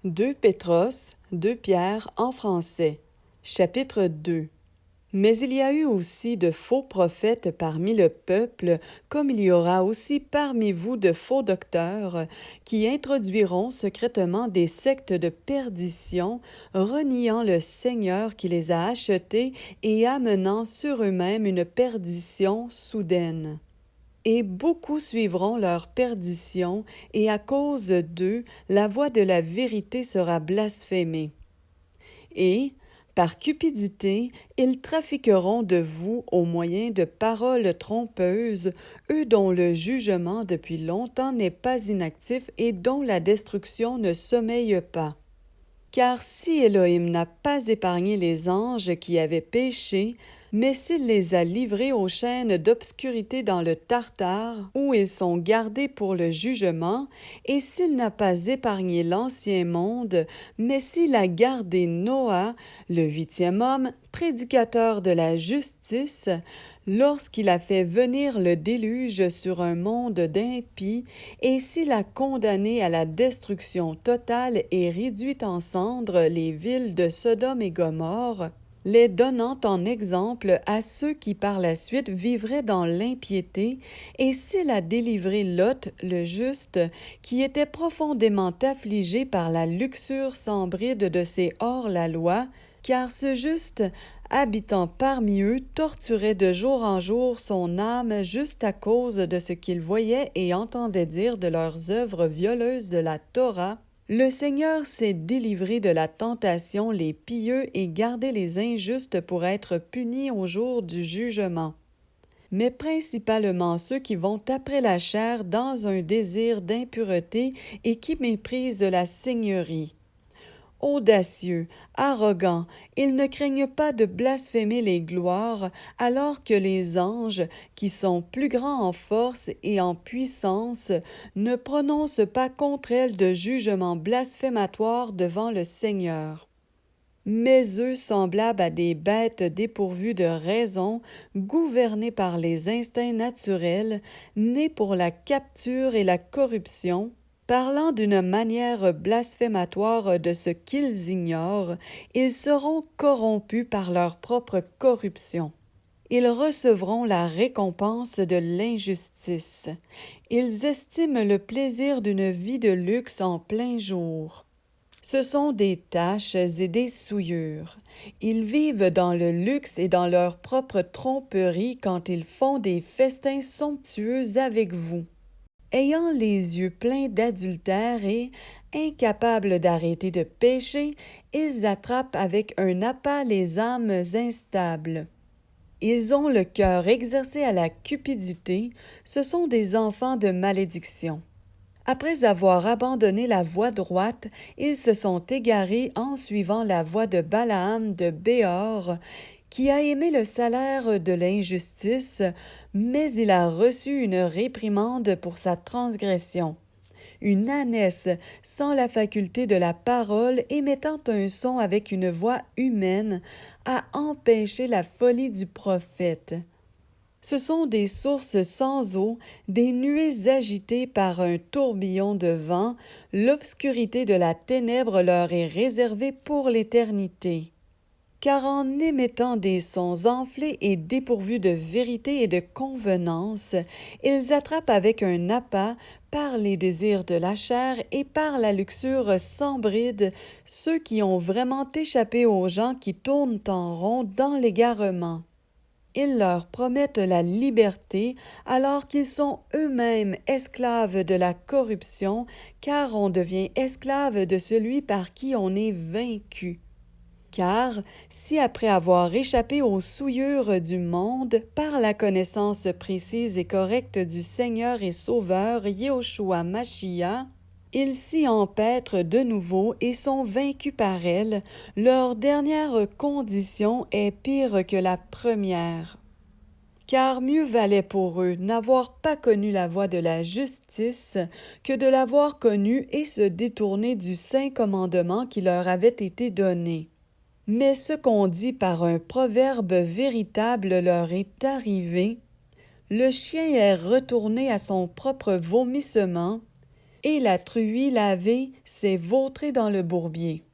2 Pétros, 2 Pierre en français. Chapitre 2. Mais il y a eu aussi de faux prophètes parmi le peuple, comme il y aura aussi parmi vous de faux docteurs, qui introduiront secrètement des sectes de perdition, reniant le Seigneur qui les a achetés et amenant sur eux-mêmes une perdition soudaine. Et beaucoup suivront leur perdition, et à cause d'eux, la voix de la vérité sera blasphémée. Et, par cupidité, ils trafiqueront de vous au moyen de paroles trompeuses, eux dont le jugement depuis longtemps n'est pas inactif et dont la destruction ne sommeille pas. Car si Élohim n'a pas épargné les anges qui avaient péché, mais s'il les a livrés aux chaînes d'obscurité dans le Tartare, où ils sont gardés pour le jugement, et s'il n'a pas épargné l'ancien monde, mais s'il a gardé Noah, le 8e homme, prédicateur de la justice, lorsqu'il a fait venir le déluge sur un monde d'impies, et s'il a condamné à la destruction totale et réduit en cendres les villes de Sodome et Gomorrhe, les donnant en exemple à ceux qui par la suite vivraient dans l'impiété, et s'il a délivré Lot, le juste, qui était profondément affligé par la luxure sans bride de ses hors-la-loi, car ce juste, habitant parmi eux, torturait de jour en jour son âme juste à cause de ce qu'il voyait et entendait dire de leurs œuvres violeuses de la Torah, le Seigneur s'est délivré de la tentation les pieux et gardé les injustes pour être punis au jour du jugement. Mais principalement ceux qui vont après la chair dans un désir d'impureté et qui méprisent la seigneurie. Audacieux, arrogants, ils ne craignent pas de blasphémer les gloires, alors que les anges, qui sont plus grands en force et en puissance, ne prononcent pas contre elles de jugement blasphématoire devant le Seigneur. Mais eux, semblables à des bêtes dépourvues de raison, gouvernés par les instincts naturels, nés pour la capture et la corruption, parlant d'une manière blasphématoire de ce qu'ils ignorent, ils seront corrompus par leur propre corruption. Ils recevront la récompense de l'injustice. Ils estiment le plaisir d'une vie de luxe en plein jour. Ce sont des taches et des souillures. Ils vivent dans le luxe et dans leur propre tromperie quand ils font des festins somptueux avec vous. Ayant les yeux pleins d'adultère et, incapables d'arrêter de pécher, ils attrapent avec un appât les âmes instables. Ils ont le cœur exercé à la cupidité, ce sont des enfants de malédiction. Après avoir abandonné la voie droite, ils se sont égarés en suivant la voie de Balaam de Béor, qui a aimé le salaire de l'injustice, mais il a reçu une réprimande pour sa transgression. Une ânesse sans la faculté de la parole, émettant un son avec une voix humaine, a empêché la folie du prophète. Ce sont des sources sans eau, des nuées agitées par un tourbillon de vent, l'obscurité de la ténèbre leur est réservée pour l'éternité. Car en émettant des sons enflés et dépourvus de vérité et de convenance, ils attrapent avec un appât, par les désirs de la chair et par la luxure sans bride, ceux qui ont vraiment échappé aux gens qui tournent en rond dans l'égarement. Ils leur promettent la liberté alors qu'ils sont eux-mêmes esclaves de la corruption, car on devient esclave de celui par qui on est vaincu. Car si après avoir échappé aux souillures du monde par la connaissance précise et correcte du Seigneur et Sauveur Yéhoshua Mashiach, ils s'y empêtrent de nouveau et sont vaincus par elle, leur dernière condition est pire que la première. Car mieux valait pour eux n'avoir pas connu la voie de la justice que de l'avoir connue et se détourner du saint commandement qui leur avait été donné. Mais ce qu'on dit par un proverbe véritable leur est arrivé. Le chien est retourné à son propre vomissement, et la truie lavée s'est vautrée dans le bourbier.